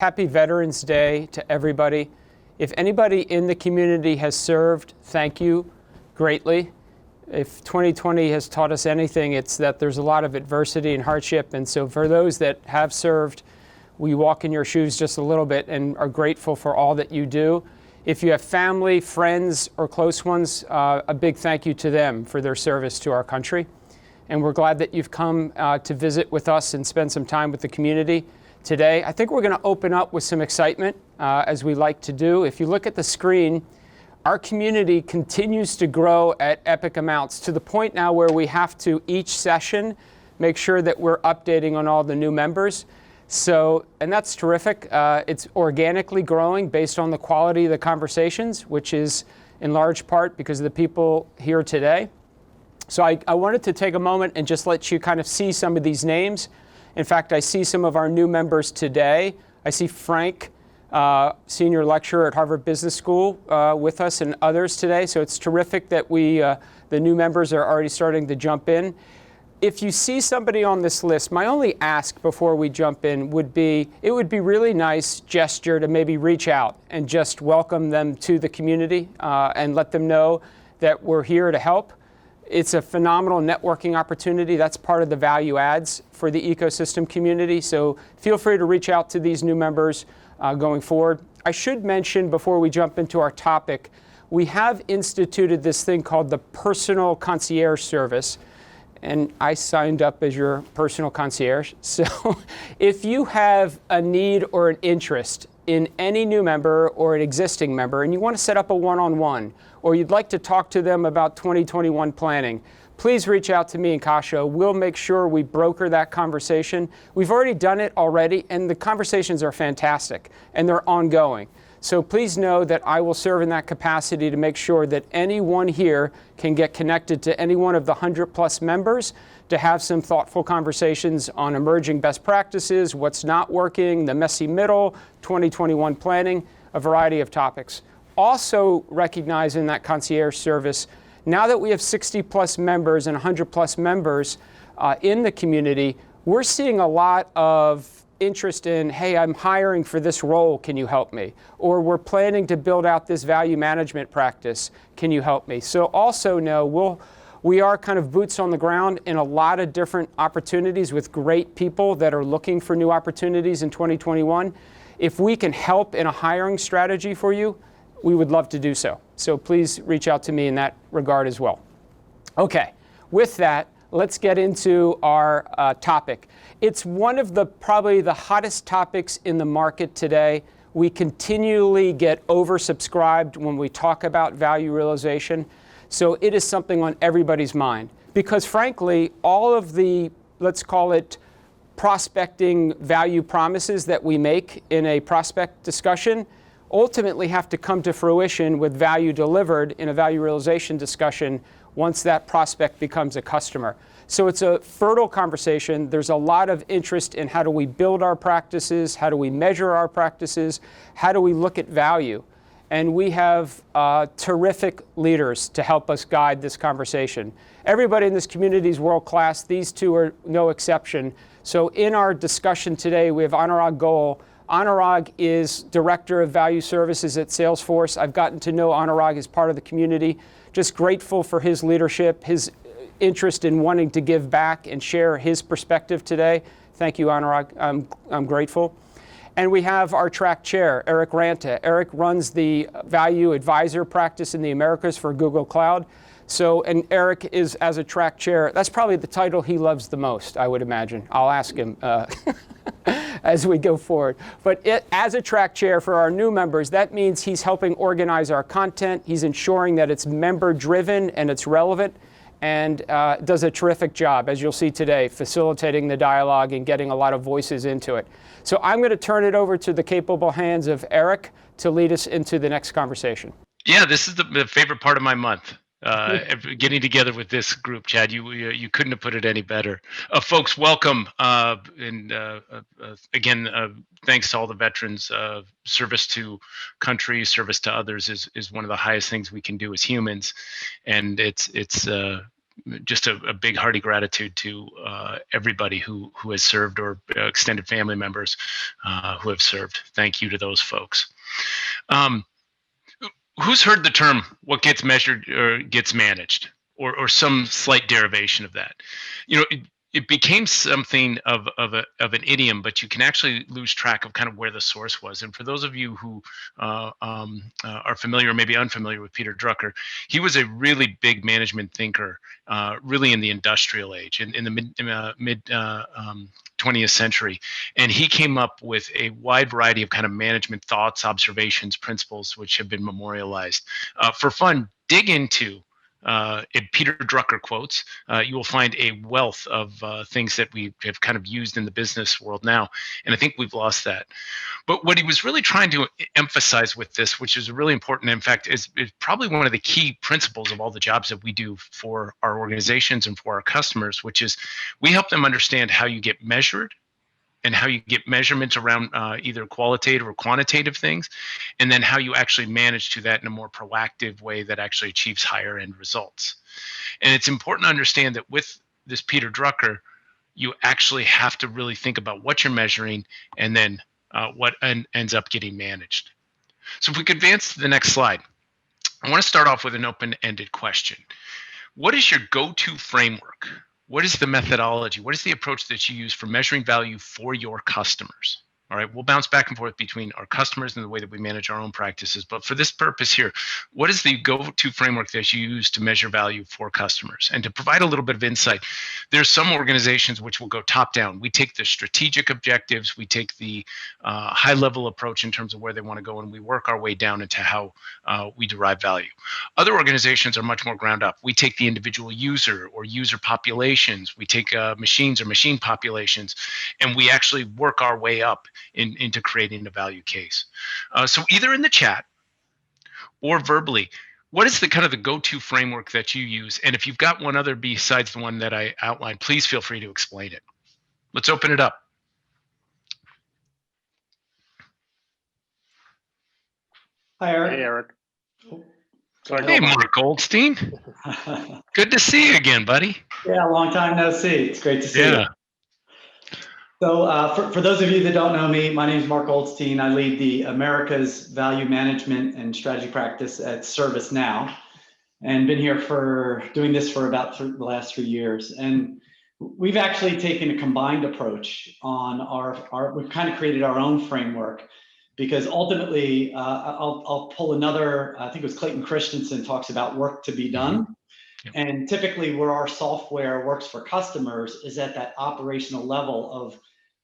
Happy Veterans Day to everybody. If anybody in the community has served, thank you greatly. If 2020 has taught us anything, it's that there's a lot of adversity and hardship. And so for those that have served, we walk in your shoes just a little bit and are grateful for all that you do. If you have family, friends, or close ones, a big thank you to them for their service to our country. And we're glad that you've come to visit with us and spend some time with the community today. I think we're going to open up with some excitement, as we like to do. If you look at the screen, our community continues to grow at epic amounts to the point now where we have to, each session, make sure that we're updating on all the new members. So, and that's terrific. It's organically growing based on the quality of the conversations, which is in large part because of the people here today. So I wanted to take a moment and just let you kind of see some of these names. In fact, I see some of our new members today. I see Frank, senior lecturer at Harvard Business School, with us, and others today. So it's terrific that the new members are already starting to jump in. If you see somebody on this list, my only ask before we jump in would be, it would be really nice gesture to maybe reach out and just welcome them to the community and let them know that we're here to help. It's a phenomenal networking opportunity. That's part of the value adds for the ecosystem community. So feel free to reach out to these new members going forward. I should mention before we jump into our topic, we have instituted this thing called the Personal Concierge Service. And I signed up as your personal concierge. So if you have a need or an interest in any new member or an existing member, and you want to set up a one-on-one, or you'd like to talk to them about 2021 planning, please reach out to me and Kasha. We'll make sure we broker that conversation. We've already done it already, and the conversations are fantastic, and they're ongoing. So please know that I will serve in that capacity to make sure that anyone here can get connected to any one of the 100+ members to have some thoughtful conversations on emerging best practices, what's not working, the messy middle, 2021 planning, a variety of topics. Also recognizing that concierge service, now that we have 60+ members and 100+ members in the community, we're seeing a lot of interest in, hey, I'm hiring for this role, can you help me? Or we're planning to build out this value management practice, can you help me? So also know we are kind of boots on the ground in a lot of different opportunities with great people that are looking for new opportunities in 2021. If we can help in a hiring strategy for you, we would love to do so. So please reach out to me in that regard as well. Okay, with that, let's get into our topic. It's one of probably the hottest topics in the market today. We continually get oversubscribed when we talk about value realization. So it is something on everybody's mind. Because frankly, all of the, let's call it, prospecting value promises that we make in a prospect discussion ultimately have to come to fruition with value delivered in a value realization discussion once that prospect becomes a customer. So it's a fertile conversation. There's a lot of interest in how do we build our practices, how do we measure our practices, how do we look at value. And we have terrific leaders to help us guide this conversation. Everybody in this community is world class. These two are no exception. So in our discussion today, we have Anurag Goel. Anurag is Director of Value Services at Salesforce. I've gotten to know Anurag as part of the community. Just grateful for his leadership, his interest in wanting to give back and share his perspective today. Thank you, Anurag. I'm grateful. And we have our track chair, Eric Ranta. Eric runs the Value Advisor practice in the Americas for Google Cloud. So, and Eric is, as a track chair, that's probably the title he loves the most, I would imagine. I'll ask him as we go forward. But as a track chair for our new members, that means he's helping organize our content. He's ensuring that it's member-driven and it's relevant, and does a terrific job, as you'll see today, facilitating the dialogue and getting a lot of voices into it. So I'm going to turn it over to the capable hands of Eric to lead us into the next conversation. Yeah, this is the favorite part of my month. Getting together with this group, Chad, you couldn't have put it any better. Folks, welcome. And again, thanks to all the veterans. Service to country, service to others is one of the highest things we can do as humans. And it's just a big hearty gratitude to everybody who has served, or extended family members who have served. Thank you to those folks. Who's heard the term "what gets measured or gets managed," or some slight derivation of that? You know, it became something of an idiom, but you can actually lose track of kind of where the source was. And for those of you who are familiar or maybe unfamiliar with Peter Drucker, he was a really big management thinker, really in the industrial age, in the mid 20th century. And he came up with a wide variety of kind of management thoughts, observations, principles, which have been memorialized. For fun, dig into Peter Drucker quotes. You will find a wealth of things that we have kind of used in the business world now. And I think we've lost that. But what he was really trying to emphasize with this, which is really important, in fact, is probably one of the key principles of all the jobs that we do for our organizations and for our customers, which is we help them understand how you get measured and how you get measurements around either qualitative or quantitative things, and then how you actually manage to that in a more proactive way that actually achieves higher end results. And it's important to understand that with this Peter Drucker, you actually have to really think about what you're measuring and then what ends up getting managed. So if we could advance to the next slide, I want to start off with an open-ended question. What is your go-to framework? What is the methodology? What is the approach that you use for measuring value for your customers? All right, we'll bounce back and forth between our customers and the way that we manage our own practices. But for this purpose here, what is the go-to framework that you use to measure value for customers? And to provide a little bit of insight, there's some organizations which will go top down. We take the strategic objectives, we take the high-level approach in terms of where they want to go, and we work our way down into how we derive value. Other organizations are much more ground up. We take the individual user or user populations, we take machines or machine populations, and we actually work our way up into creating a value case. So either in the chat or verbally, what is the kind of the go-to framework that you use? And if you've got one other besides the one that I outlined, please feel free to explain it. Let's open it up. Hi, Eric. Hey, Eric. Hey, Mark Goldstein. Good to see you again, buddy. Yeah, long time no see. It's great to see you. So for those of you that don't know me, my name is Mark Goldstein. I lead the America's Value Management and Strategy Practice at ServiceNow, and been here for doing this for about the last 3 years. And we've actually taken a combined approach on we've kind of created our own framework, because ultimately, I'll pull another, I think it was Clayton Christensen talks about work to be done. Yep. And typically where our software works for customers is at that operational level of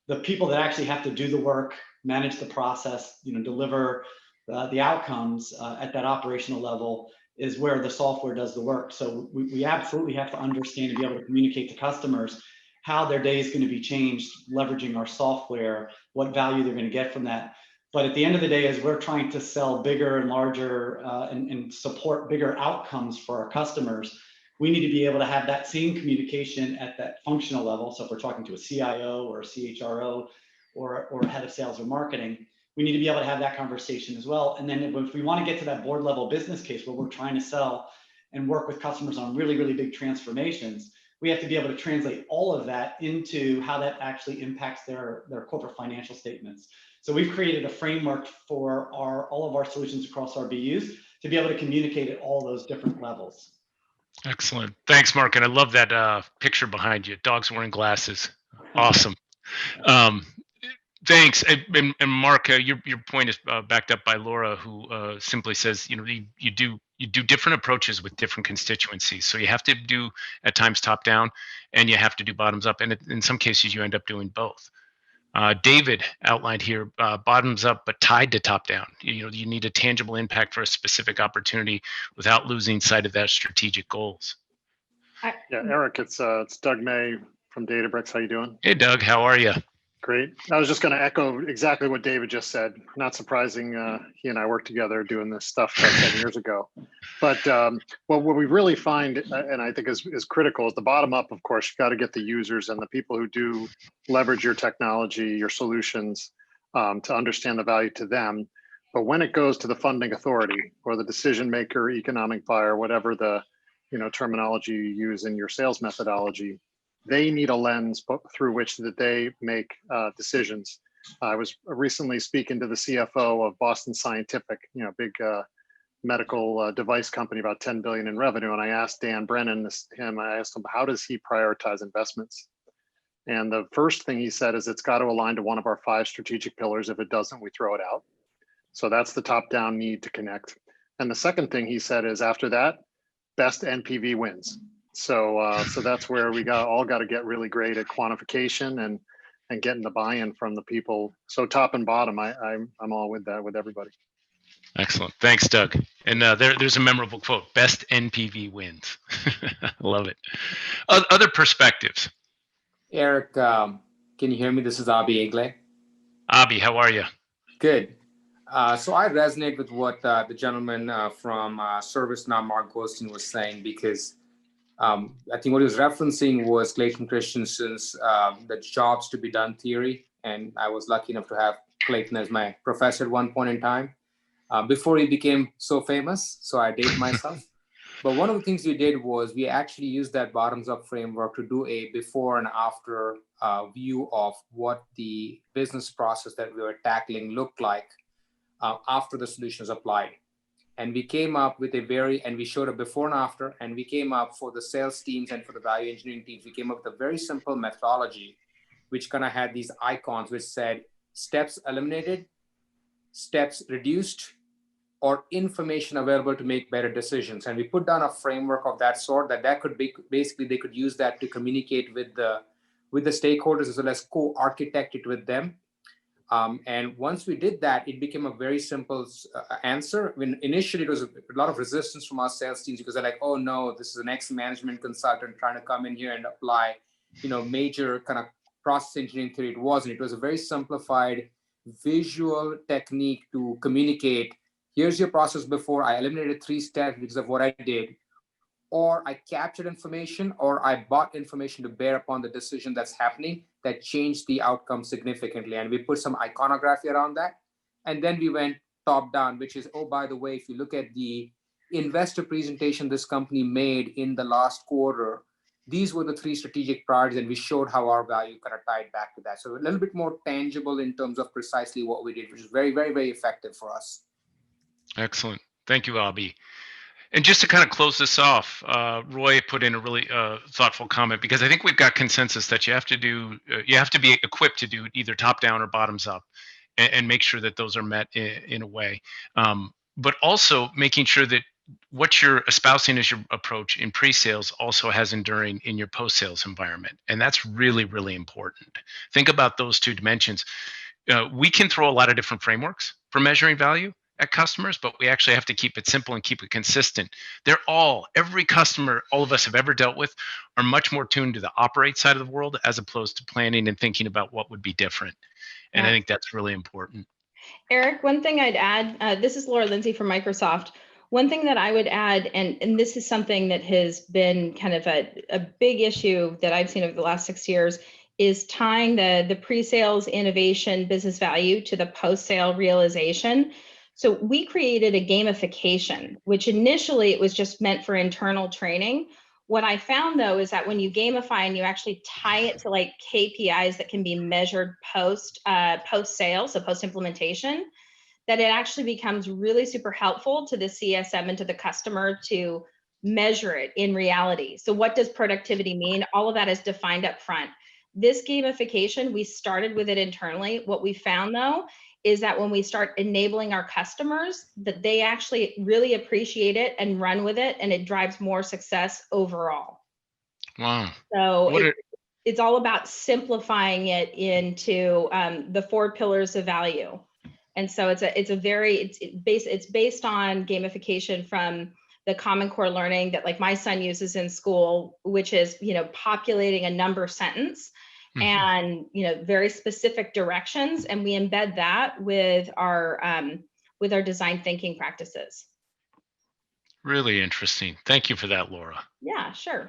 the people that actually have to do the work, manage the process, deliver the outcomes at that operational level is where the software does the work. So we absolutely have to understand and be able to communicate to customers how their day is going to be changed, leveraging our software, what value they're going to get from that. But at the end of the day, as we're trying to sell bigger and larger and support bigger outcomes for our customers, we need to be able to have that same communication at that functional level. So if we're talking to a CIO or a CHRO or a head of sales or marketing, we need to be able to have that conversation as well. And then if we want to get to that board level business case where we're trying to sell and work with customers on really, really big transformations, we have to be able to translate all of that into how that actually impacts their corporate financial statements. So we've created a framework for all of our solutions across our BUs to be able to communicate at all those different levels. Excellent. Thanks, Mark. And I love that picture behind you. Dogs wearing glasses. Awesome. Thanks. And Mark, your point is backed up by Laura, who simply says, you do different approaches with different constituencies. So you have to do at times top down, and you have to do bottoms up. And in some cases, you end up doing both. David outlined here, bottoms up, but tied to top down. You need a tangible impact for a specific opportunity without losing sight of that strategic goals. Yeah, Eric, it's Doug May from Databricks. How you doing? Hey, Doug, how are you? Great. I was just going to echo exactly what David just said. Not surprising, he and I worked together doing this stuff 10 years ago. But what we really find, and I think is critical, is the bottom up. Of course, you've got to get the users and the people who do leverage your technology, your solutions, to understand the value to them. But when it goes to the funding authority or the decision maker, economic buyer, whatever the terminology you use in your sales methodology. They need a lens through which that they make decisions. I was recently speaking to the CFO of Boston Scientific, big medical device company, about 10 billion in revenue. And I asked Dan Brennan, I asked him, how does he prioritize investments? And the first thing he said is it's got to align to one of our 5 strategic pillars. If it doesn't, we throw it out. So that's the top-down need to connect. And the second thing he said is after that, best NPV wins. So that's where we all got to get really great at quantification and getting the buy-in from the people. So top and bottom, I'm all with that with everybody. Excellent. Thanks, Doug. And there's a memorable quote, best NPV wins. I love it. Other perspectives. Eric, can you hear me? This is Abi Egle. Abi, how are you? Good. So I resonate with what the gentleman from ServiceNow, Mark Goldstein, was saying, because I think what he was referencing was Clayton Christensen's the jobs to be done theory. And I was lucky enough to have Clayton as my professor at one point in time before he became so famous. So I date myself. But one of the things we did was we actually used that bottoms-up framework to do a before and after view of what the business process that we were tackling looked like after the solution was applied. And we came up with and we showed a before and after, and we came up for the sales teams and for the value engineering teams, we came up with a very simple methodology, which kind of had these icons which said steps eliminated, steps reduced, or information available to make better decisions. And we put down a framework of that sort that could be, basically they could use that to communicate with the stakeholders as well as co-architect it with them. And once we did that, it became a very simple answer. When initially it was a lot of resistance from our sales teams because they're like, oh no, this is an ex-management consultant trying to come in here and apply, major kind of process engineering theory. It wasn't. It was a very simplified visual technique to communicate. Here's your process before. I eliminated 3 steps because of what I did. Or I captured information, or I brought information to bear upon the decision that's happening that changed the outcome significantly. And we put some iconography around that. And then we went top down, which is, oh, by the way, if you look at the investor presentation this company made in the last quarter, these were the 3 strategic priorities, and we showed how our value kind of tied back to that. So a little bit more tangible in terms of precisely what we did, which is very, very, very effective for us. Excellent. Thank you, Abi. And just to kind of close this off, Roy put in a really thoughtful comment, because I think we've got consensus that you have to be equipped to do either top down or bottoms up, and make sure that those are met in a way. But also making sure that what you're espousing as your approach in pre-sales also has enduring in your post-sales environment. And that's really, really important. Think about those 2 dimensions. We can throw a lot of different frameworks for measuring value at customers, but we actually have to keep it simple and keep it consistent. Every customer all of us have ever dealt with are much more tuned to the operate side of the world as opposed to planning and thinking about what would be different. And I think that's really important. Eric, one thing I'd add, this is Laura Lindsay from Microsoft. One thing that I would add, and this is something that has been kind of a big issue that I've seen over the last 6 years, is tying the pre-sales innovation business value to the post-sale realization. So we created a gamification, which initially it was just meant for internal training. What I found though is that when you gamify and you actually tie it to like KPIs that can be measured post-sale, so post-implementation, that it actually becomes really super helpful to the CSM and to the customer to measure it in reality. So what does productivity mean? All of that is defined up front. This gamification, we started with it internally. What we found though is that when we start enabling our customers, that they actually really appreciate it and run with it, and it drives more success overall. Wow. So it's all about simplifying it into the 4 pillars of value. And so it's based on gamification from the Common Core learning that like my son uses in school, which is, populating a number sentence. And very specific directions, and we embed that with our design thinking practices. Really interesting. Thank you for that, Laura. Yeah, sure.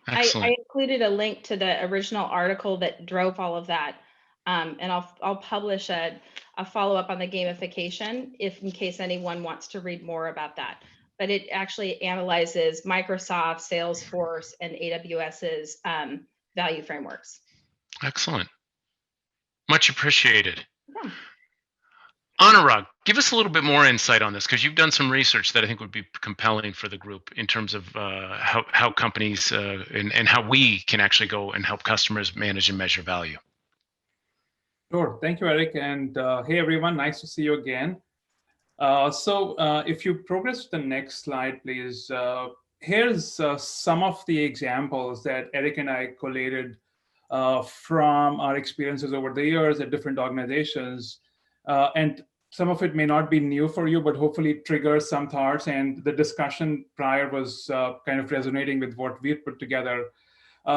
Excellent. I included a link to the original article that drove all of that, and I'll publish a follow-up on the gamification in case anyone wants to read more about that. but it actually analyzes Microsoft, Salesforce, and AWS's value frameworks. Excellent. Much appreciated. Yeah. Anurag, give us a little bit more insight on this, because you've done some research that I think would be compelling for the group in terms of how companies and how we can actually go and help customers manage and measure value. Sure. Thank you, Eric. And hey, everyone. Nice to see you again. If you progress to the next slide, please. Here's some of the examples that Eric and I collated from our experiences over the years at different organizations. And some of it may not be new for you, but hopefully it triggers some thoughts. And the discussion prior was kind of resonating with what we've put together.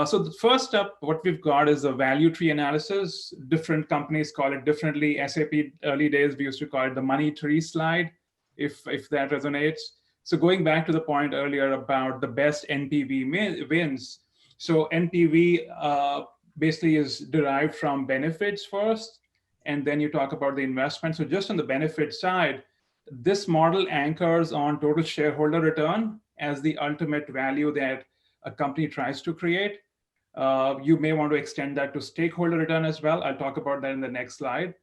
So the first up, what we've got is a value tree analysis. Different companies call it differently. SAP early days, we used to call it the money tree slide, if that resonates. So going back to the point earlier about the best NPV wins. So NPV basically is derived from benefits first, and then you talk about the investment. So just on the benefit side, this model anchors on total shareholder return as the ultimate value that a company tries to create. You may want to extend that to stakeholder return as well. I'll talk about that in the next slide.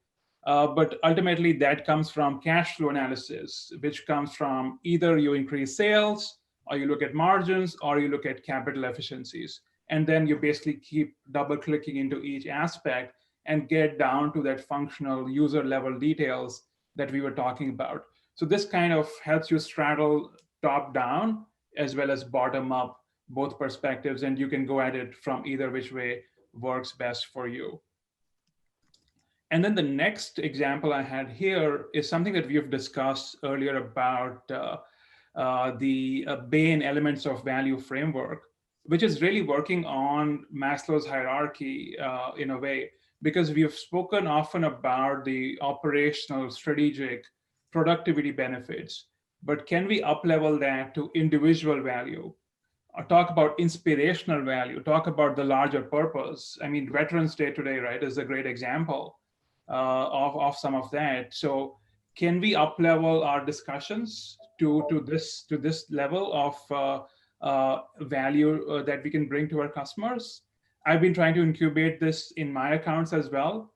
But ultimately, that comes from cash flow analysis, which comes from either you increase sales, or you look at margins, or you look at capital efficiencies. And then you basically keep double clicking into each aspect and get down to that functional user level details that we were talking about. So this kind of helps you straddle top down as well as bottom up, both perspectives, and you can go at it from either which way works best for you. And then the next example I had here is something that we have discussed earlier about the BAIN elements of value framework, which is really working on Maslow's hierarchy in a way, because we have spoken often about the operational, strategic, productivity benefits, but can we up-level that to individual value? Or talk about inspirational value, talk about the larger purpose. I mean, Veterans Day today, right, is a great example of some of that. So can we up-level our discussions to this level of value that we can bring to our customers? I've been trying to incubate this in my accounts as well.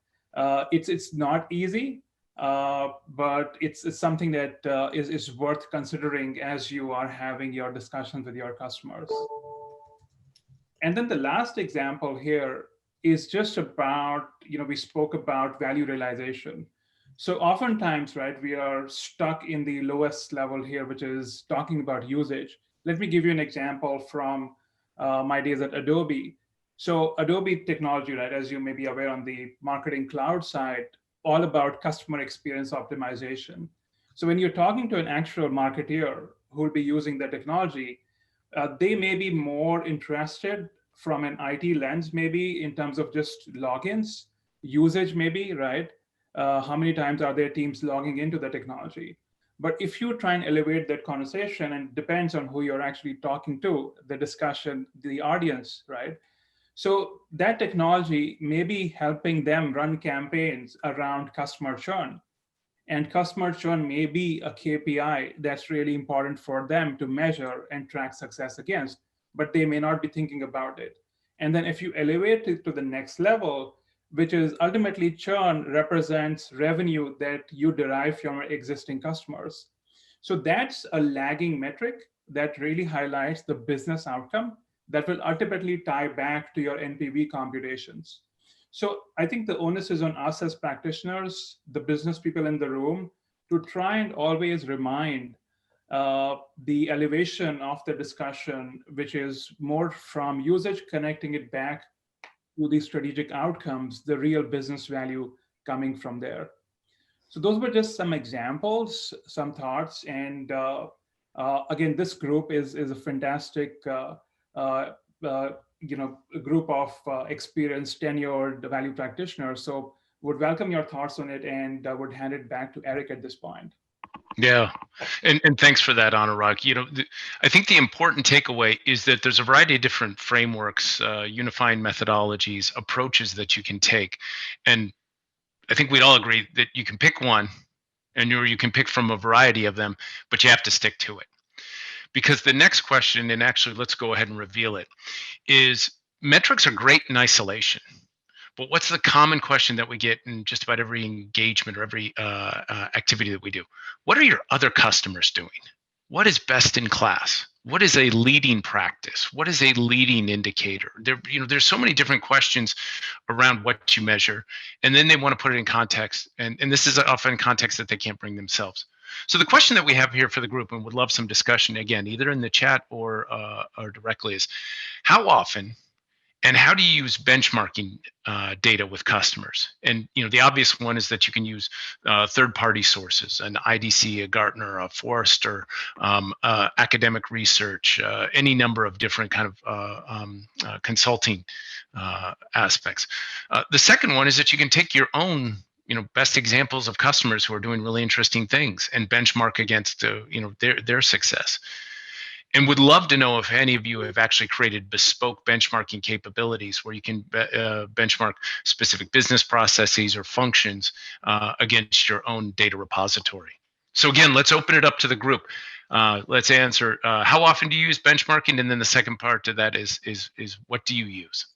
It's not easy, but it's something that is worth considering as you are having your discussions with your customers. And then the last example here is just about, we spoke about value realization. So oftentimes, right, we are stuck in the lowest level here, which is talking about usage. Let me give you an example from my days at Adobe. So Adobe technology, right, as you may be aware on the marketing cloud side, all about customer experience optimization. So when you're talking to an actual marketeer who will be using the technology, they may be more interested from an IT lens, maybe in terms of just logins, usage maybe, right? How many times are their teams logging into the technology? But if you try and elevate that conversation, and it depends on who you're actually talking to, the discussion, the audience, right? So that technology may be helping them run campaigns around customer churn. And customer churn may be a KPI that's really important for them to measure and track success against, but they may not be thinking about it. And then if you elevate it to the next level, which is ultimately churn represents revenue that you derive from your existing customers. So that's a lagging metric that really highlights the business outcome that will ultimately tie back to your NPV computations. So I think the onus is on us as practitioners, the business people in the room, to try and always remind the elevation of the discussion, which is more from usage, connecting it back to the strategic outcomes, the real business value coming from there. So those were just some examples, some thoughts. And again, this group is a fantastic group of experienced, tenured value practitioners. So would welcome your thoughts on it, and would hand it back to Eric at this point. Yeah, and thanks for that, Anurag. I think the important takeaway is that there's a variety of different frameworks, unifying methodologies, approaches that you can take. And I think we'd all agree that you can pick one, and you can pick from a variety of them, but you have to stick to it. Because the next question, and actually let's go ahead and reveal it, is metrics are great in isolation. But what's the common question that we get in just about every engagement or every activity that we do? What are your other customers doing? What is best in class? What is a leading practice? What is a leading indicator? There's so many different questions around what you measure, and then they want to put it in context, and this is often context that they can't bring themselves. So the question that we have here for the group, and would love some discussion again, either in the chat or directly, is how often and how do you use benchmarking data with customers? And the obvious one is that you can use third-party sources, an IDC, a Gartner, a Forrester, academic research, any number of different kind of consulting aspects. The second one is that you can take your own best examples of customers who are doing really interesting things and benchmark against their success. And would love to know if any of you have actually created bespoke benchmarking capabilities where you can benchmark specific business processes or functions against your own data repository. So again, let's open it up to the group. Let's answer, how often do you use benchmarking? And then the second part to that is what do you use?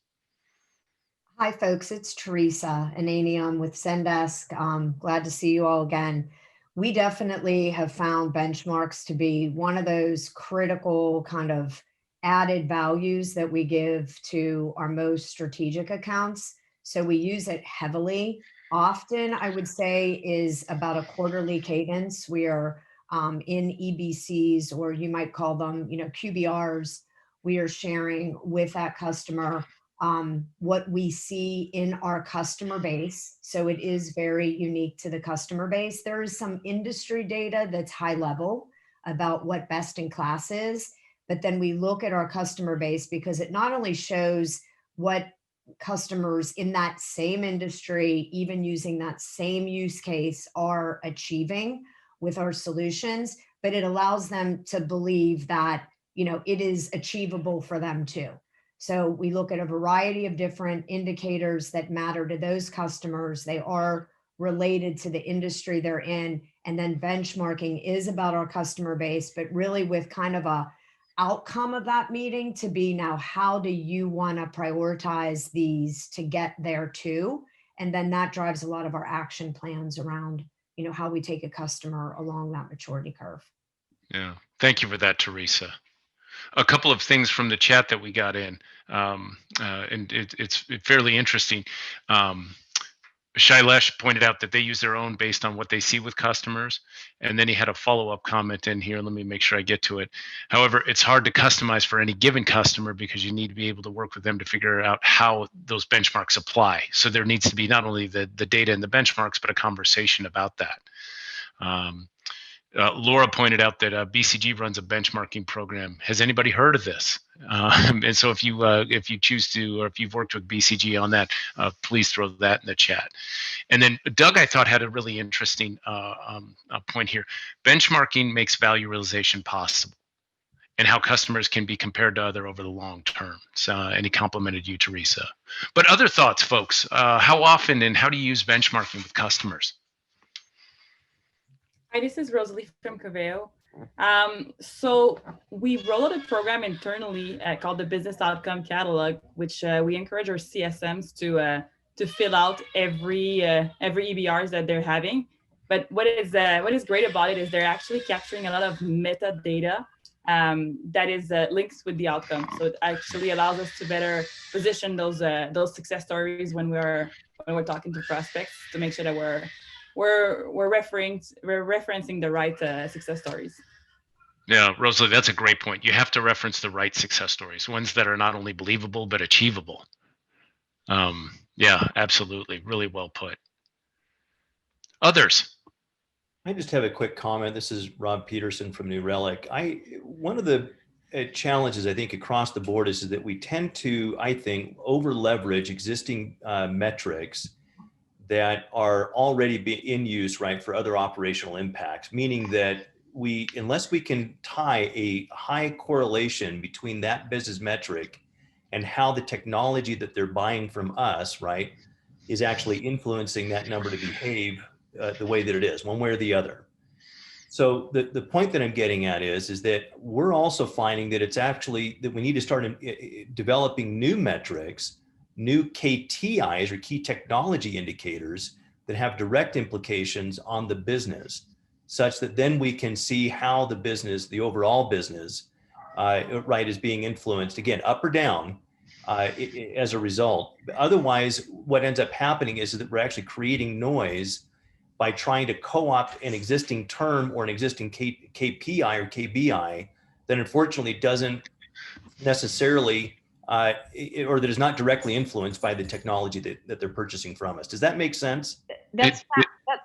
Hi, folks. It's Teresa Ananium with Zendesk. Glad to see you all again. We definitely have found benchmarks to be one of those critical kind of added values that we give to our most strategic accounts. So we use it heavily. Often, I would say, is about a quarterly cadence. We are in EBCs, or you might call them, QBRs. We are sharing with that customer what we see in our customer base. So it is very unique to the customer base. There is some industry data that's high level about what best in class is, but then we look at our customer base because it not only shows what customers in that same industry, even using that same use case, are achieving with our solutions, but it allows them to believe that, it is achievable for them too. So we look at a variety of different indicators that matter to those customers. They are related to the industry they're in. And then benchmarking is about our customer base, but really with kind of a outcome of that meeting to be, now, how do you want to prioritize these to get there too? And then that drives a lot of our action plans around, how we take a customer along that maturity curve. Yeah, thank you for that, Teresa. A couple of things from the chat that we got in, and it's fairly interesting. Shailesh pointed out that they use their own based on what they see with customers. And then he had a follow-up comment in here. Let me make sure I get to it. However, it's hard to customize for any given customer because you need to be able to work with them to figure out how those benchmarks apply. So there needs to be not only the data and the benchmarks, but a conversation about that. Laura pointed out that BCG runs a benchmarking program. Has anybody heard of this? And so if you choose to, or if you've worked with BCG on that, please throw that in the chat. And then Doug, I thought, had a really interesting point here. Benchmarking makes value realization possible, and how customers can be compared to other over the long term. So, and he complimented you, Teresa. But other thoughts, folks? How often and how do you use benchmarking with customers? Hi, this is Rosalie from Coveo. So we rolled out a program internally called the Business Outcome Catalog, which we encourage our CSMs to fill out every EBRs that they're having. But what is great about it is they're actually capturing a lot of metadata that is linked with the outcome. So it actually allows us to better position those success stories when we're talking to prospects, to make sure that we're referencing the right success stories. Yeah, Rosalie, that's a great point. You have to reference the right success stories, ones that are not only believable, but achievable. Yeah, absolutely. Really well put. Others? I just have a quick comment. This is Rob Peterson from New Relic. One of the challenges, I think, across the board is that we tend to, I think, over leverage existing metrics that are already in use, right, for other operational impacts, meaning that unless we can tie a high correlation between that business metric and how the technology that they're buying from us, right, is actually influencing that number to behave the way that it is, one way or the other. So the point that I'm getting at is that we're also finding that it's actually that we need to start developing new metrics, new KTIs or key technology indicators that have direct implications on the business, such that then we can see how the business, the overall business, right, is being influenced, again, up or down, as a result. Otherwise, what ends up happening is that we're actually creating noise by trying to co-opt an existing term or an existing KPI or KBI that unfortunately doesn't necessarily, or that is not directly influenced by the technology that they're purchasing from us. Does that make sense? That's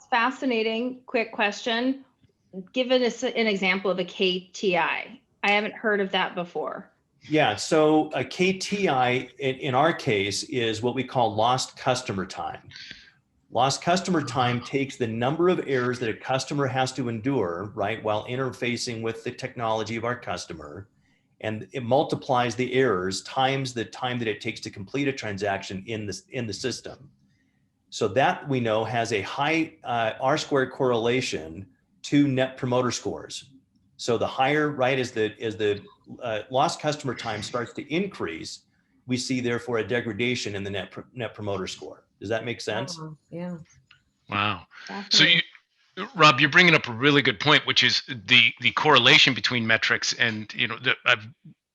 fascinating. Quick question. Give us an example of a KTI. I haven't heard of that before. Yeah, so a KTI in our case is what we call lost customer time. Lost customer time takes the number of errors that a customer has to endure, right, while interfacing with the technology of our customer, and it multiplies the errors times the time that it takes to complete a transaction in the system. So that we know has a high R-squared correlation to net promoter scores. So the higher, right, as the lost customer time starts to increase, we see therefore a degradation in the net promoter score. Does that make sense? Yeah. Wow. So Rob, you're bringing up a really good point, which is the correlation between metrics. And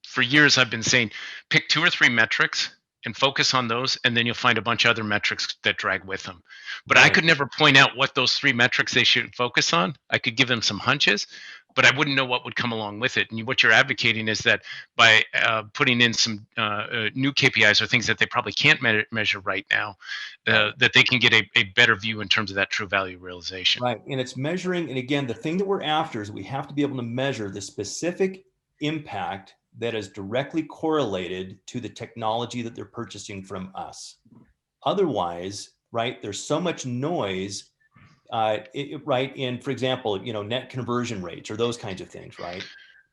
for years I've been saying, pick 2 or 3 metrics and focus on those, and then you'll find a bunch of other metrics that drag with them. But I could never point out what those 3 metrics they should focus on. I could give them some hunches, but I wouldn't know what would come along with it. And what you're advocating is that by putting in some new KPIs or things that they probably can't measure right now, that they can get a better view in terms of that true value realization. Right, and it's measuring, and again, the thing that we're after is we have to be able to measure the specific impact that is directly correlated to the technology that they're purchasing from us. Otherwise, right, there's so much noise, right, in, for example, net conversion rates or those kinds of things, right?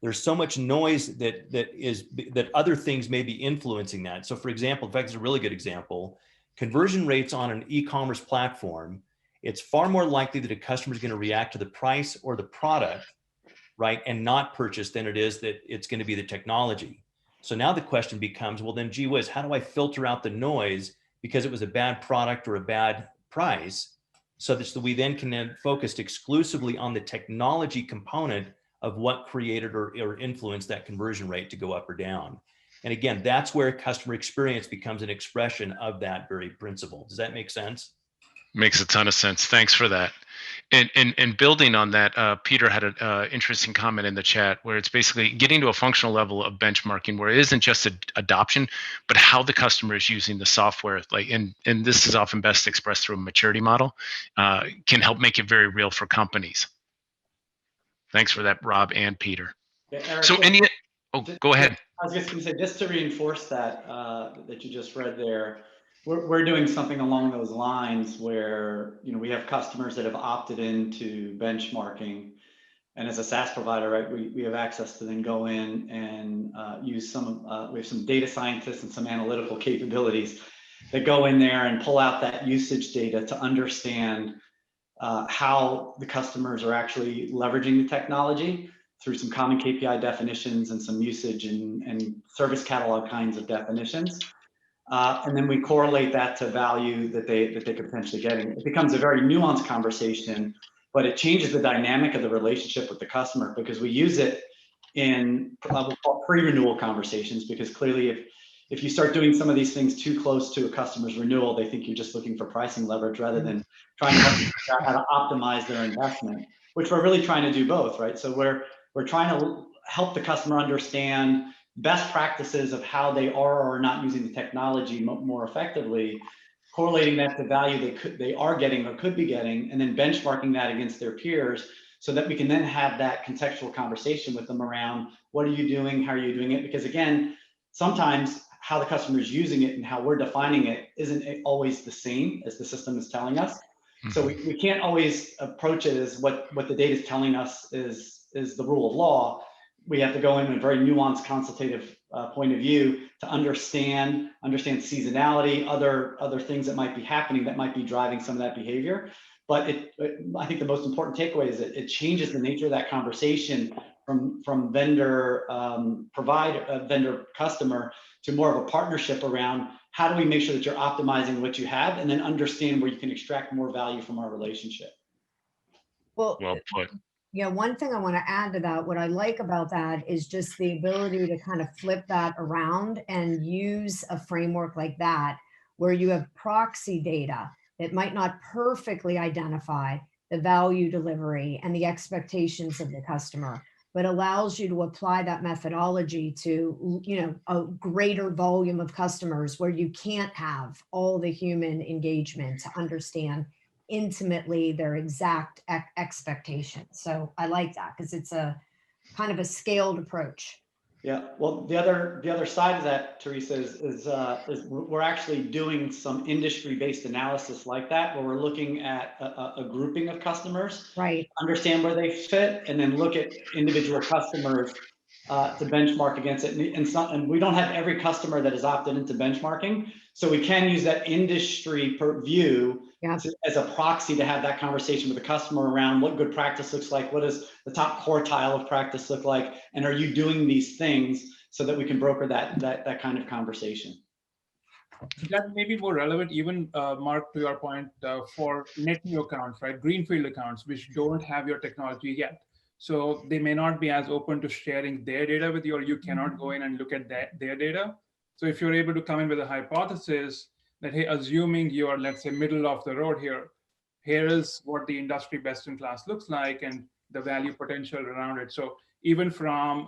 There's so much noise that other things may be influencing that. So for example, in fact, it's a really good example, conversion rates on an e-commerce platform, it's far more likely that a customer is going to react to the price or the product, right, and not purchase than it is that it's going to be the technology. So now the question becomes, well, then, gee whiz, how do I filter out the noise because it was a bad product or a bad price, so that we then can then focus exclusively on the technology component of what created or influenced that conversion rate to go up or down. And again, that's where customer experience becomes an expression of that very principle. Does that make sense? Makes a ton of sense. Thanks for that. And building on that, Peter had an interesting comment in the chat where it's basically getting to a functional level of benchmarking where it isn't just adoption, but how the customer is using the software. Like, and this is often best expressed through a maturity model, can help make it very real for companies. Thanks for that, Rob and Peter. Yeah, Eric, so go ahead. I was just going to say, just to reinforce that that you just read there, we're doing something along those lines where we have customers that have opted into benchmarking, and as a SaaS provider, right, we have access to then go in and use we have some data scientists and some analytical capabilities that go in there and pull out that usage data to understand how the customers are actually leveraging the technology through some common KPI definitions and some usage and service catalog kinds of definitions. And then we correlate that to value that they could potentially get. It becomes a very nuanced conversation, but it changes the dynamic of the relationship with the customer because we use it in we'll call pre-renewal conversations, because clearly if you start doing some of these things too close to a customer's renewal, they think you're just looking for pricing leverage rather than trying to figure out how to optimize their investment, which we're really trying to do both, right? So we're trying to help the customer understand best practices of how they are or are not using the technology more effectively, correlating that to value they are getting or could be getting, and then benchmarking that against their peers so that we can then have that contextual conversation with them around what are you doing, how are you doing it? Because again, sometimes how the customer is using it and how we're defining it isn't always the same as the system is telling us. So we can't always approach it as what the data is telling us is the rule of law. We have to go in a very nuanced consultative point of view to understand seasonality, other things that might be happening that might be driving some of that behavior. But I think the most important takeaway is that it changes the nature of that conversation from vendor vendor customer to more of a partnership around how do we make sure that you're optimizing what you have, and then understand where you can extract more value from our relationship. Well, Well put. yeah, one thing I want to add to that, what I like about that is just the ability to kind of flip that around and use a framework like that, where you have proxy data that might not perfectly identify the value delivery and the expectations of the customer, but allows you to apply that methodology to, you know, a greater volume of customers where you can't have all the human engagement to understand intimately their exact expectations. So I like that because it's a kind of a scaled approach. Yeah, well, the other side of that, Teresa, is we're actually doing some industry-based analysis like that, where we're looking at a grouping of customers, right? Understand where they fit, and then look at individual customers to benchmark against it. And we don't have every customer that is opted into benchmarking, so we can use that industry per view as a proxy to have that conversation with the customer around what good practice looks like, what does the top quartile of practice look like, and are you doing these things, so that we can broker that kind of conversation. That may be more relevant even, Mark, to your point, for net new accounts, right? Greenfield accounts, which don't have your technology yet. So they may not be as open to sharing their data with you, or you cannot go in and look at their data. So if you're able to come in with a hypothesis that, hey, assuming you're, let's say, middle of the road here, here is what the industry best in class looks like and the value potential around it. So even from,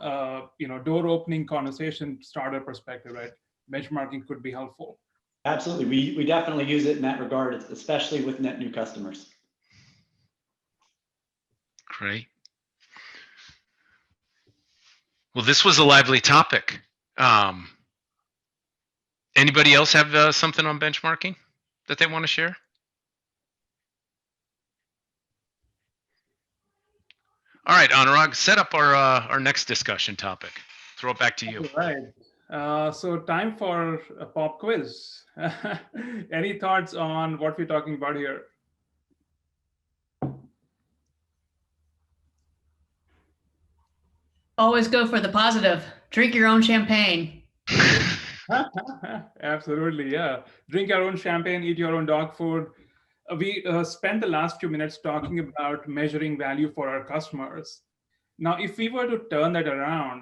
you know, door opening conversation starter perspective, right? Benchmarking could be helpful. Absolutely, we definitely use it in that regard, especially with net new customers. Great. Well, this was a lively topic. Anybody else have something on benchmarking that they want to share? All right, Anurag, set up our next discussion topic. Throw it back to you. All right. So time for a pop quiz. Any thoughts on what we're talking about here? Always go for the positive. Drink your own champagne. Absolutely, yeah. Drink your own champagne, eat your own dog food. We spent the last few minutes talking about measuring value for our customers. Now, if we were to turn that around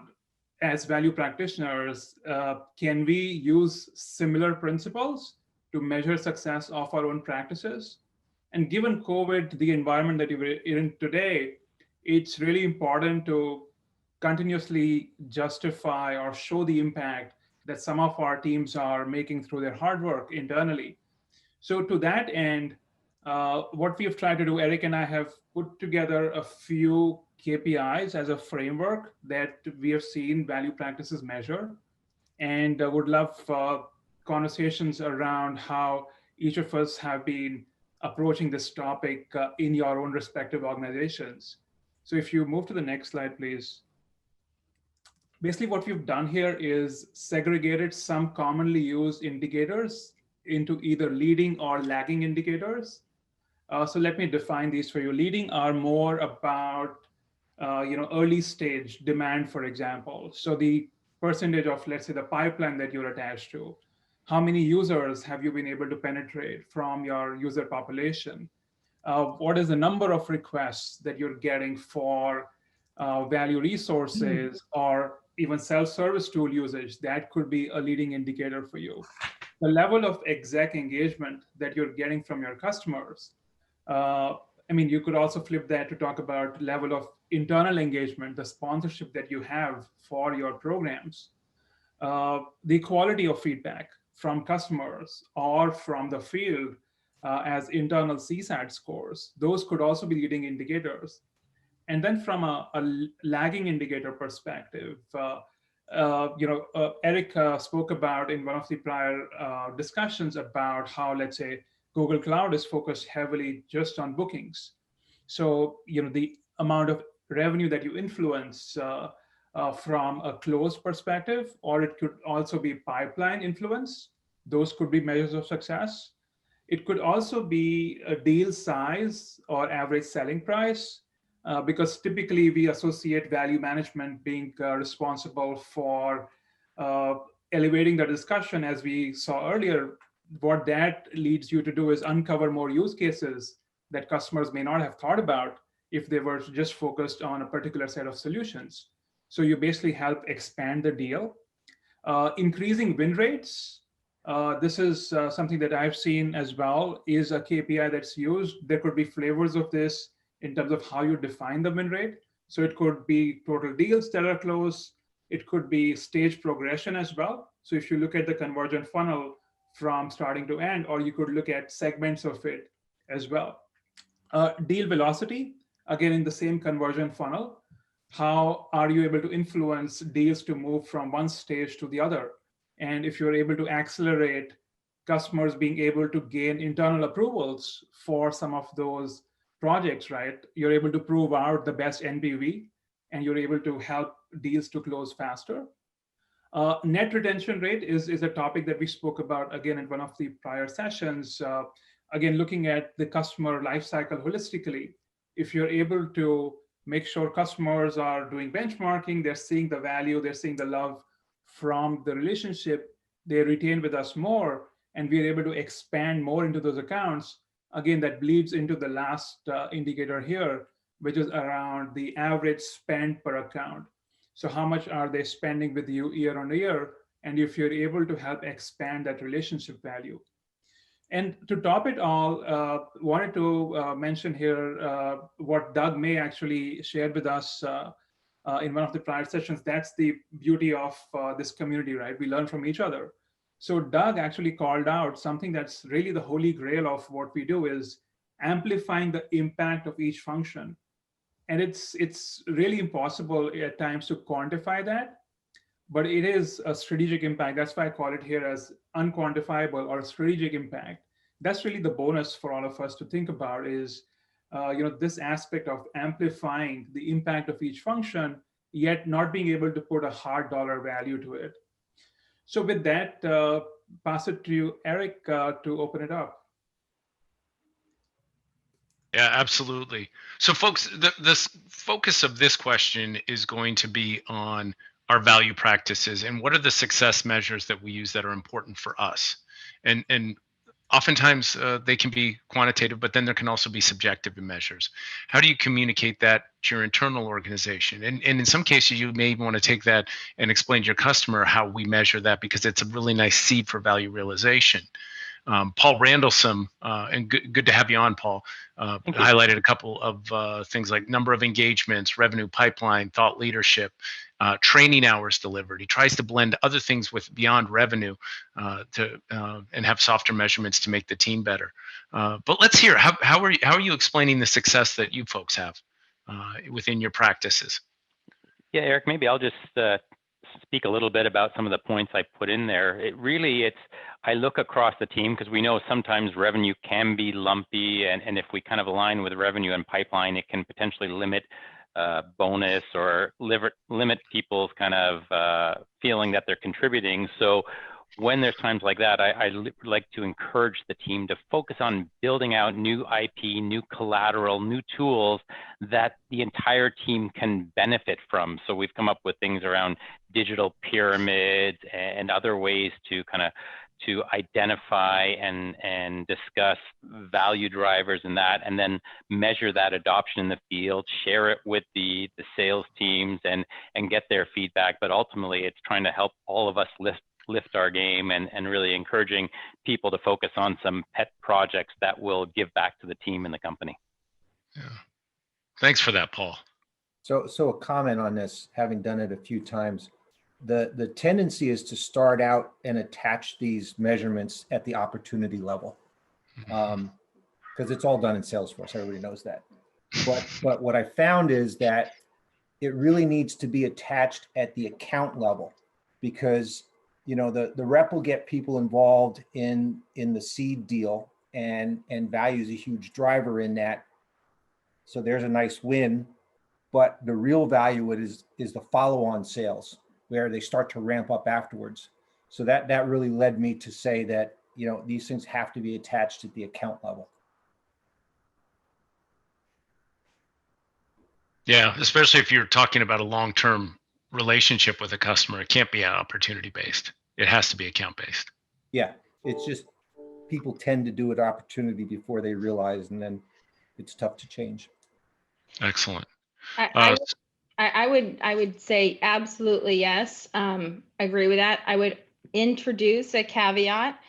as value practitioners, can we use similar principles to measure success of our own practices? And given COVID, the environment that we're in today, it's really important to continuously justify or show the impact that some of our teams are making through their hard work internally. So to that end, what we've tried to do, Eric and I have put together a few KPIs as a framework that we have seen value practices measure, and would love conversations around how each of us have been approaching this topic in your own respective organizations. So if you move to the next slide, please. Basically, what we've done here is segregated some commonly used indicators into either leading or lagging indicators. So let me define these for you. Leading are more about early stage demand, for example. So the percentage of, let's say, the pipeline that you're attached to. How many users have you been able to penetrate from your user population? What is the number of requests that you're getting for value resources or even self-service tool usage? That could be a leading indicator for you. The level of exec engagement that you're getting from your customers. You could also flip that to talk about level of internal engagement, the sponsorship that you have for your programs, the quality of feedback from customers or from the field as internal CSAT scores. Those could also be leading indicators. And then from a lagging indicator perspective, Eric spoke about in one of the prior discussions about how, let's say, Google Cloud is focused heavily just on bookings. So, the amount of revenue that you influence from a closed perspective, or it could also be pipeline influence. Those could be measures of success. It could also be a deal size or average selling price, because typically we associate value management being responsible for elevating the discussion. As we saw earlier, what that leads you to do is uncover more use cases that customers may not have thought about if they were just focused on a particular set of solutions. So you basically help expand the deal. Increasing win rates. This is something that I've seen as well, is a KPI that's used. There could be flavors of this in terms of how you define the win rate. So it could be total deals that are closed. It could be stage progression as well. So if you look at the conversion funnel from starting to end, or you could look at segments of it as well. Deal velocity, again, in the same conversion funnel. How are you able to influence deals to move from one stage to the other? And if you're able to accelerate customers being able to gain internal approvals for some of those projects, right? You're able to prove out the best NPV, and you're able to help deals to close faster. Net retention rate is a topic that we spoke about again in one of the prior sessions. Again, looking at the customer lifecycle holistically, if you're able to make sure customers are doing benchmarking, they're seeing the value, they're seeing the love from the relationship, they retain with us more, and we're able to expand more into those accounts. Again, that bleeds into the last indicator here, which is around the average spend per account. So how much are they spending with you year on year? And if you're able to help expand that relationship value. And to top it all, wanted to mention here what Doug May actually shared with us in one of the prior sessions. That's the beauty of this community, right? We learn from each other. So Doug actually called out something that's really the holy grail of what we do, is amplifying the impact of each function. And it's really impossible at times to quantify that, but it is a strategic impact. That's why I call it here as unquantifiable or strategic impact. That's really the bonus for all of us to think about, is this aspect of amplifying the impact of each function, yet not being able to put a hard dollar value to it. So with that, pass it to you, Eric, to open it up. Yeah, absolutely. So folks, the focus of this question is going to be on our value practices and what are the success measures that we use that are important for us. And oftentimes they can be quantitative, but then there can also be subjective measures. How do you communicate that to your internal organization? And in some cases, you may want to take that and explain to your customer how we measure that, because it's a really nice seed for value realization. Paul Randallson, and good to have you on, Paul, highlighted a couple of things like number of engagements, revenue pipeline, thought leadership, training hours delivered. He tries to blend other things with beyond revenue and have softer measurements to make the team better. But let's hear, how are you explaining the success that you folks have within your practices? Yeah, Eric, maybe I'll just speak a little bit about some of the points I put in there. I look across the team, because we know sometimes revenue can be lumpy, and if we kind of align with revenue and pipeline, it can potentially limit bonus or limit people's kind of feeling that they're contributing. So when there's times like that, I like to encourage the team to focus on building out new IP, new collateral, new tools that the entire team can benefit from. So we've come up with things around digital pyramids and other ways to kind of to identify and discuss value drivers in that, and then measure that adoption in the field, share it with the sales teams and get their feedback. But ultimately, it's trying to help all of us lift our game and really encouraging people to focus on some pet projects that will give back to the team and the company. Yeah. Thanks for that, Paul. So a comment on this, having done it a few times, the tendency is to start out and attach these measurements at the opportunity level, because it's all done in Salesforce. Everybody knows that. But what I found is that it really needs to be attached at the account level, because the rep will get people involved in the seed deal, and value is a huge driver in that. So there's a nice win, but the real value is the follow-on sales, where they start to ramp up afterwards. So that really led me to say that these things have to be attached at the account level. Yeah, especially if you're talking about a long-term relationship with a customer, it can't be opportunity-based. It has to be account-based. Yeah, it's just people tend to do it opportunity before they realize, and then it's tough to change. Excellent. I would say absolutely yes. Agree with that. I would introduce a caveat.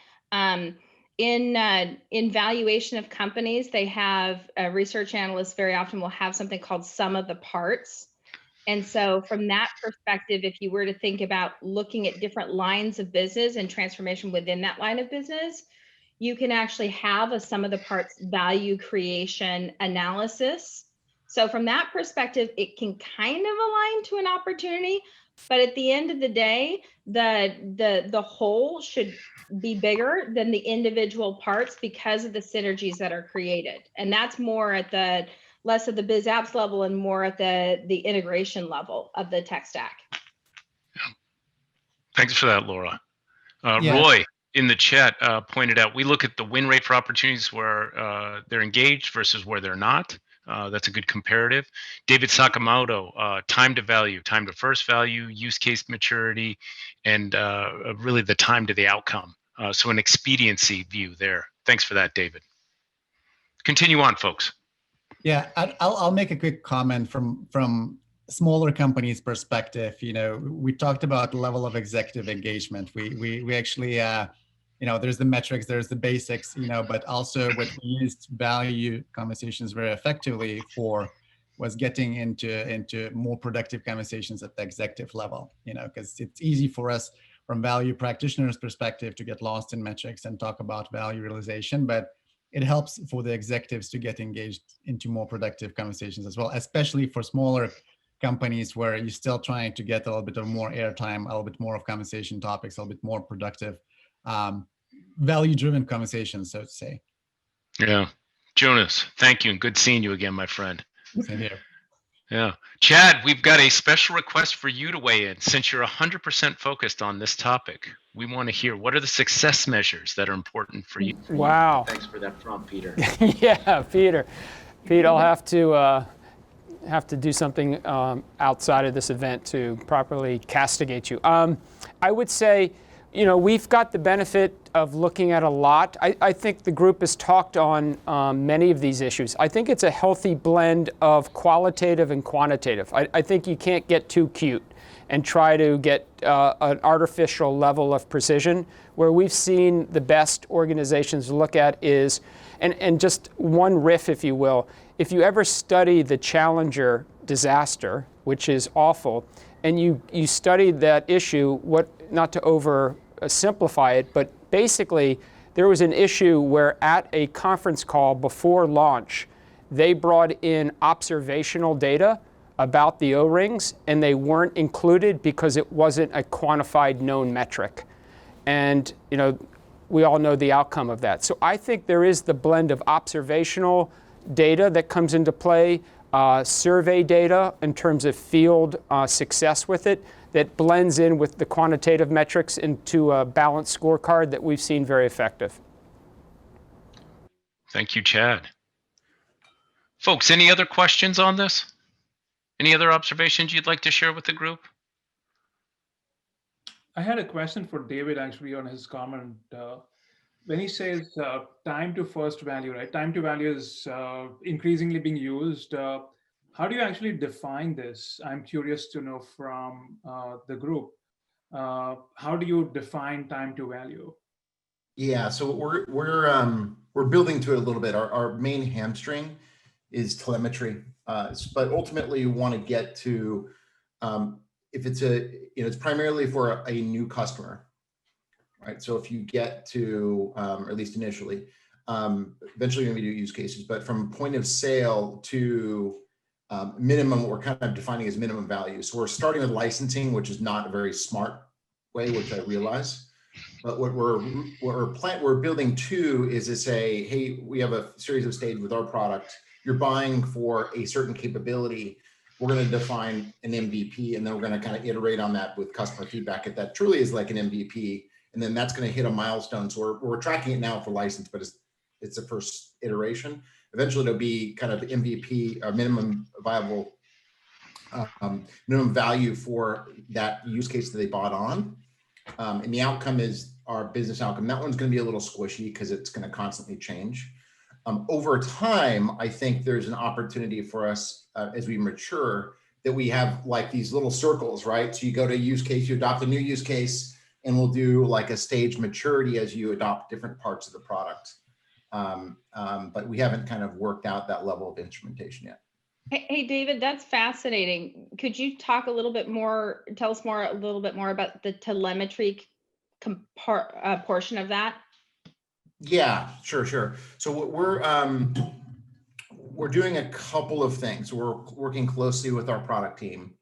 In valuation of companies, they have research analysts very often will have something called sum of the parts. And so from that perspective, if you were to think about looking at different lines of business and transformation within that line of business, you can actually have a sum of the parts value creation analysis. So from that perspective, it can kind of align to an opportunity, but at the end of the day, the whole should be bigger than the individual parts because of the synergies that are created. And that's more at the less of the biz apps level and more at the integration level of the tech stack. Thanks for that, Laura. Yeah. Roy in the chat pointed out, we look at the win rate for opportunities where they're engaged versus where they're not. That's a good comparative. David Sakamoto, time to value, time to first value, use case maturity, and really the time to the outcome. So an expediency view there. Thanks for that, David. Continue on, folks. Yeah, I'll make a quick comment from smaller companies' perspective. We talked about the level of executive engagement. We actually, there's the metrics, there's the basics, but also what we used value conversations very effectively for was getting into more productive conversations at the executive level, because it's easy for us from value practitioners' perspective to get lost in metrics and talk about value realization, but it helps for the executives to get engaged into more productive conversations as well, especially for smaller companies where you're still trying to get a little bit of more airtime, a little bit more of conversation topics, a little bit more productive, value-driven conversations, so to say. Yeah. Jonas, thank you, and good seeing you again, my friend. Same here. Yeah. Chad, we've got a special request for you to weigh in. Since you're 100% focused on this topic, we want to hear, what are the success measures that are important for you? Wow. Thanks for that prompt, Peter. Yeah, Peter. Pete, I'll have to do something outside of this event to properly castigate you. I would say, we've got the benefit of looking at a lot. I think the group has talked on many of these issues. I think it's a healthy blend of qualitative and quantitative. I think you can't get too cute and try to get an artificial level of precision. Where we've seen the best organizations look at is, and just one riff, if you will, if you ever study the Challenger disaster, which is awful, and you study that issue, not to oversimplify it, but basically there was an issue where at a conference call before launch, they brought in observational data about the O-rings, and they weren't included because it wasn't a quantified known metric. And we all know the outcome of that. So I think there is the blend of observational data that comes into play, survey data in terms of field success with it, that blends in with the quantitative metrics into a balanced scorecard that we've seen very effective. Thank you, Chad. Folks, any other questions on this? Any other observations you'd like to share with the group? I had a question for David actually on his comment. When he says time to first value, right? Time to value is increasingly being used. How do you actually define this? I'm curious to know from the group. How do you define time to value? Yeah, so we're building to it a little bit. Our main hamstring is telemetry, but ultimately you want to get to if it's it's primarily for a new customer, right? So if you get to, or at least initially, eventually you're going to do use cases, but from point of sale to minimum, what we're kind of defining as minimum value. So we're starting with licensing, which is not a very smart way, which I realize. But what we're building to is to say, hey, we have a series of stages with our product. You're buying for a certain capability. We're going to define an MVP, and then we're going to kind of iterate on that with customer feedback. If that truly is like an MVP, and then that's going to hit a milestone. So we're tracking it now for license, but it's the first iteration. Eventually, it'll be kind of MVP, minimum viable, minimum value for that use case that they bought on. And the outcome is our business outcome. That one's going to be a little squishy because it's going to constantly change. Over time, I think there's an opportunity for us as we mature that we have like these little circles, right? So you go to a use case, you adopt a new use case, and we'll do like a stage maturity as you adopt different parts of the product. But we haven't kind of worked out that level of instrumentation yet. Hey, David, that's fascinating. Could you talk a little bit more, tell us a little bit more about the telemetry portion of that? Yeah, sure. So we're doing a couple of things. We're working closely with our product team.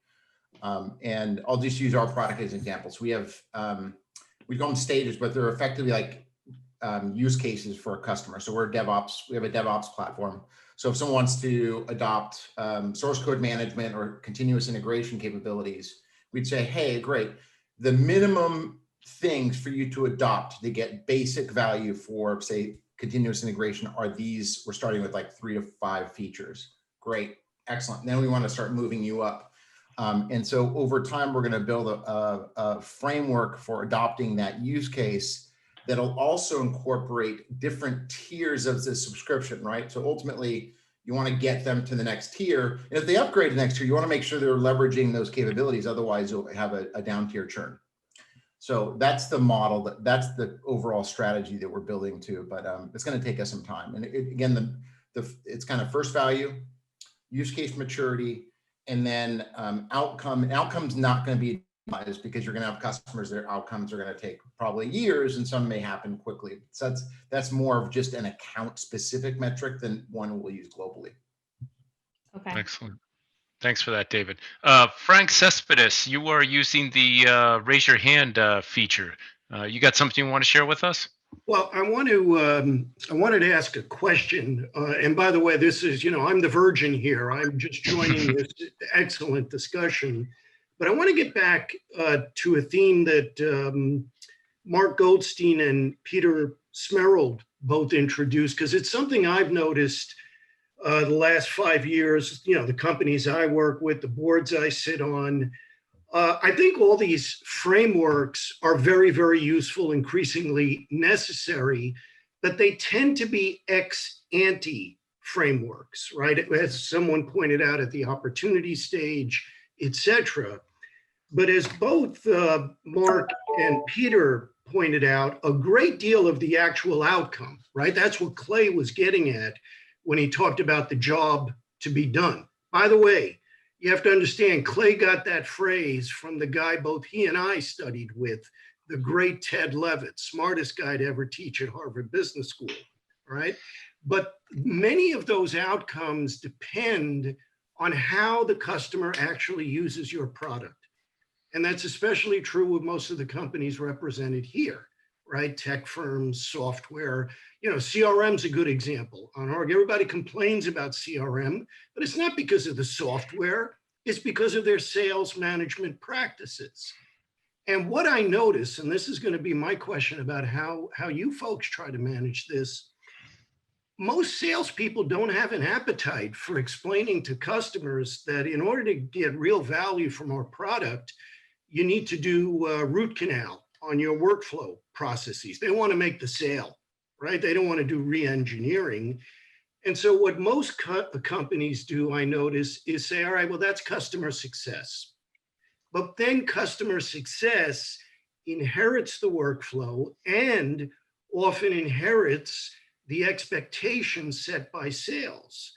And I'll just use our product as examples. We have, we call them stages, but they're effectively like use cases for a customer. So we're DevOps, we have a DevOps platform. So if someone wants to adopt source code management or continuous integration capabilities, we'd say, hey, great. The minimum things for you to adopt to get basic value for, say, continuous integration are these. We're starting with like 3 to 5 features. Great, excellent. Then we want to start moving you up. And so over time, we're going to build a framework for adopting that use case that'll also incorporate different tiers of the subscription, right? So ultimately, you want to get them to the next tier. And if they upgrade to the next tier, you want to make sure they're leveraging those capabilities. Otherwise, you'll have a down tier churn. So that's the model, that's the overall strategy that we're building to, but it's going to take us some time. And again, it's kind of first value, use case maturity, and then outcome. And outcome's not going to be because you're going to have customers, their outcomes are going to take probably years and some may happen quickly. So that's more of just an account specific metric than one we'll use globally. Okay. Excellent. Thanks for that, David. Frank Cespedes, you are using the raise your hand feature. You got something you want to share with us? Well, I wanted to ask a question. And by the way, this is, I'm the virgin here. I'm just joining this excellent discussion. But I want to get back to a theme that Mark Goldstein and Peter Smerald both introduced, because it's something I've noticed the last 5 years, the companies I work with, the boards I sit on. I think all these frameworks are very, very useful, increasingly necessary, but they tend to be ex-ante frameworks, right? As someone pointed out at the opportunity stage, etc. But as both Mark and Peter pointed out, a great deal of the actual outcome, right? That's what Clay was getting at when he talked about the job to be done. By the way, you have to understand, Clay got that phrase from the guy both he and I studied with, the great Ted Levitt, smartest guy to ever teach at Harvard Business School, right? But many of those outcomes depend on how the customer actually uses your product. And that's especially true with most of the companies represented here, right? Tech firms, software, CRM's a good example. Everybody complains about CRM, but it's not because of the software, it's because of their sales management practices. And what I notice, and this is going to be my question about how you folks try to manage this, most salespeople don't have an appetite for explaining to customers that in order to get real value from our product, you need to do root canal on your workflow processes. They want to make the sale, right? They don't want to do re-engineering. And so what most companies do, I notice, is say, all right, well, that's customer success. But then customer success inherits the workflow and often inherits the expectations set by sales.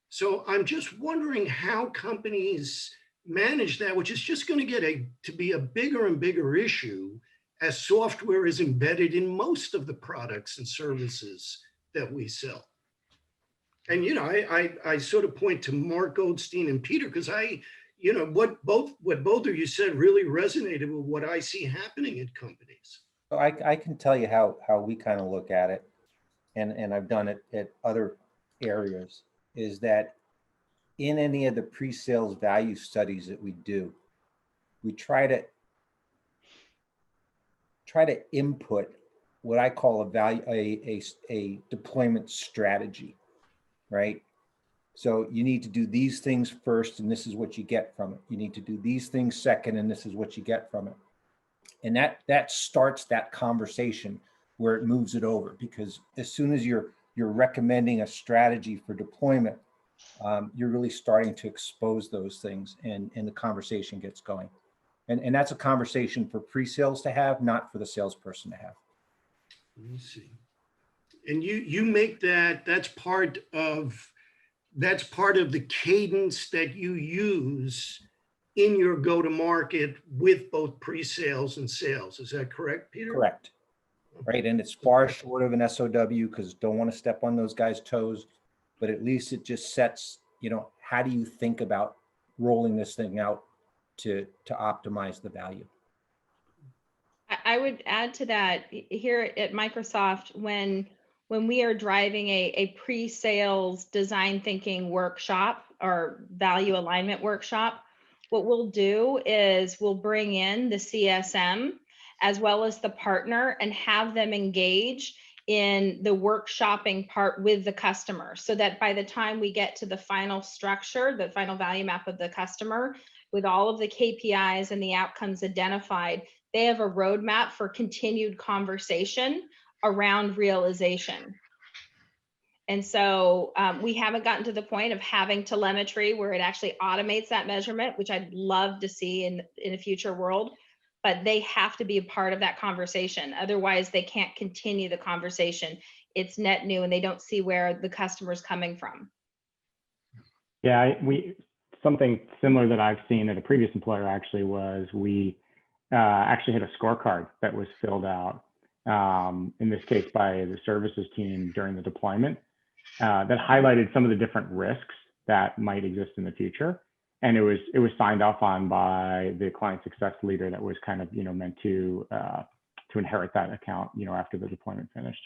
So I'm just wondering how companies manage that, which is just going to get to be a bigger and bigger issue as software is embedded in most of the products and services that we sell. And, I sort of point to Mark Goldstein and Peter, because what both of you said really resonated with what I see happening at companies. So I can tell you how we kind of look at it, and I've done it at other areas, is that in any of the pre-sales value studies that we do, we try try to input what I call a deployment strategy, right? So you need to do these things first, and this is what you get from it. You need to do these things second, and this is what you get from it. And that starts that conversation where it moves it over, because as soon as you're recommending a strategy for deployment, you're really starting to expose those things, and the conversation gets going. And that's a conversation for pre-sales to have, not for the salesperson to have. Let me see. And you make that's part of the cadence that you use in your go-to-market with both pre-sales and sales. Is that correct, Peter? Correct. Right. And it's far short of an SOW, because don't want to step on those guys' toes, but at least it just sets, how do you think about rolling this thing out to optimize the value? I would add to that here at Microsoft, when we are driving a pre-sales design thinking workshop or value alignment workshop, what we'll do is we'll bring in the CSM as well as the partner and have them engage in the workshopping part with the customer, so that by the time we get to the final structure, the final value map of the customer, with all of the KPIs and the outcomes identified, they have a roadmap for continued conversation around realization. And so we haven't gotten to the point of having telemetry where it actually automates that measurement, which I'd love to see in a future world, but they have to be a part of that conversation. Otherwise, they can't continue the conversation. It's net new and they don't see where the customer's coming from. Yeah, something similar that I've seen at a previous employer actually was we actually had a scorecard that was filled out, in this case by the services team during the deployment, that highlighted some of the different risks that might exist in the future. And it was signed off on by the client success leader that was kind of, meant to inherit that account, after the deployment finished.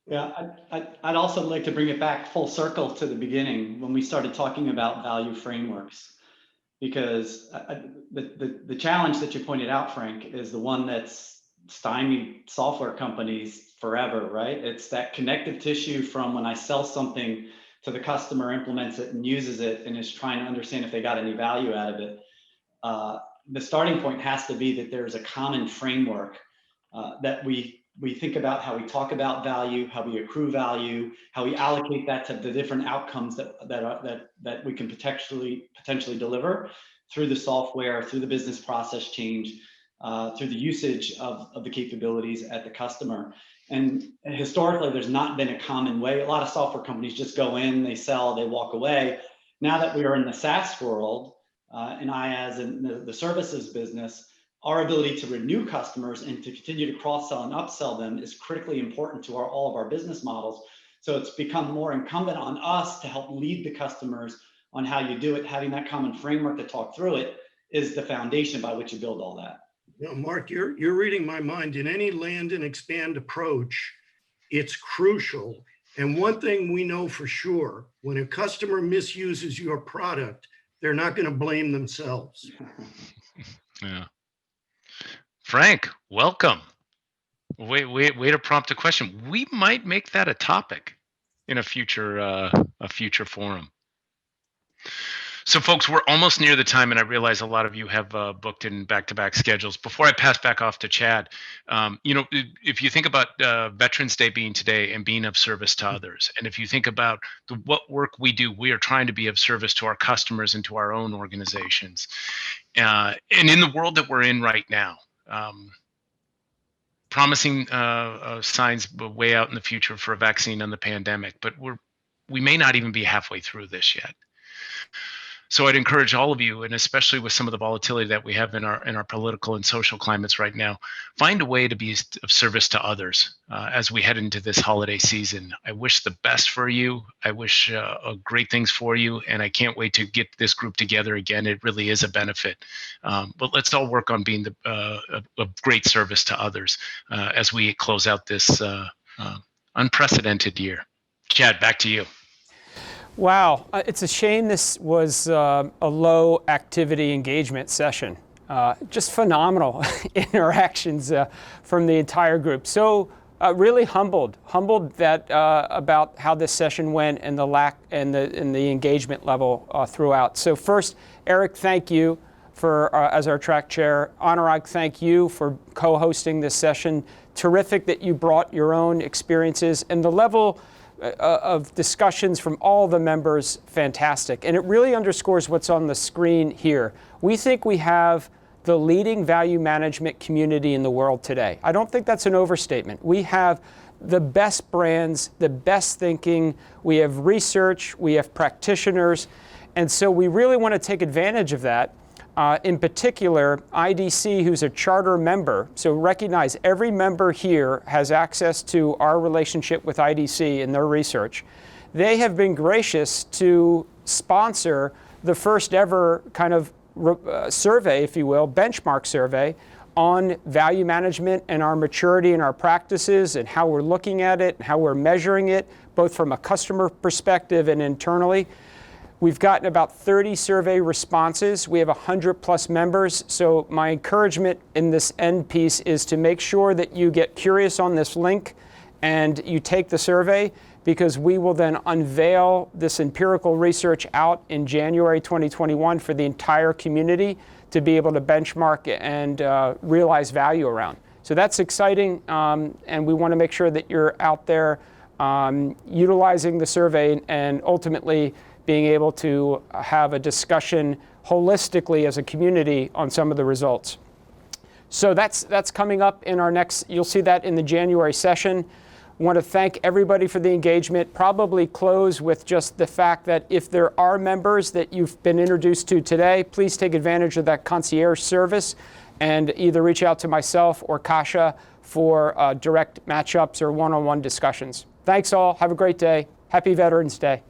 Yeah, I'd also like to bring it back full circle to the beginning when we started talking about value frameworks, because the challenge that you pointed out, Frank, is the one that's stymied software companies forever, right? It's that connective tissue from when I sell something to the customer, implements it and uses it and is trying to understand if they got any value out of it. The starting point has to be that there's a common framework that we think about how we talk about value, how we accrue value, how we allocate that to the different outcomes that we can potentially deliver through the software, through the business process change, through the usage of the capabilities at the customer. And historically, there's not been a common way. A lot of software companies just go in, they sell, they walk away. Now that we are in the SaaS world, and IaaS and the services business, our ability to renew customers and to continue to cross-sell and upsell them is critically important to all of our business models. So it's become more incumbent on us to help lead the customers on how you do it. Having that common framework to talk through it is the foundation by which you build all that. Now, Mark, you're reading my mind. In any land and expand approach, it's crucial. And one thing we know for sure, when a customer misuses your product, they're not going to blame themselves. Yeah. Frank, welcome. Way to prompt a question. We might make that a topic in a future forum. So folks, we're almost near the time, and I realize a lot of you have booked in back-to-back schedules. Before I pass back off to Chad, if you think about Veterans Day being today and being of service to others, and if you think about what work we do, we are trying to be of service to our customers and to our own organizations. And in the world that we're in right now, promising signs way out in the future for a vaccine on the pandemic, but we may not even be halfway through this yet. So I'd encourage all of you, and especially with some of the volatility that we have in our political and social climates right now, find a way to be of service to others as we head into this holiday season. I wish the best for you. I wish great things for you, and I can't wait to get this group together again. It really is a benefit. But let's all work on being a great service to others as we close out this unprecedented year. Chad, back to you. Wow, it's a shame this was a low activity engagement session. Just phenomenal interactions from the entire group. So really humbled that about how this session went and the lack and the engagement level throughout. So first, Eric, thank you for as our track chair. Anurag, thank you for co-hosting this session. Terrific that you brought your own experiences, and the level of discussions from all the members, fantastic. And it really underscores what's on the screen here. We think we have the leading value management community in the world today. I don't think that's an overstatement. We have the best brands, the best thinking, we have research, we have practitioners, and so we really want to take advantage of that. In particular, IDC, who's a charter member, so recognize every member here has access to our relationship with IDC and their research. They have been gracious to sponsor the first ever kind of survey, if you will, benchmark survey on value management and our maturity and our practices and how we're looking at it and how we're measuring it, both from a customer perspective and internally. We've gotten about 30 survey responses. We have 100+ members. So my encouragement in this end piece is to make sure that you get curious on this link and you take the survey, because we will then unveil this empirical research out in January 2021 for the entire community to be able to benchmark and realize value around. So that's exciting, and we want to make sure that you're out there utilizing the survey and ultimately being able to have a discussion holistically as a community on some of the results. So that's coming up in our next, you'll see that in the January session. I want to thank everybody for the engagement. Probably close with just the fact that if there are members that you've been introduced to today, please take advantage of that concierge service and either reach out to myself or Kasha for direct matchups or one-on-one discussions. Thanks all. Have a great day. Happy Veterans Day.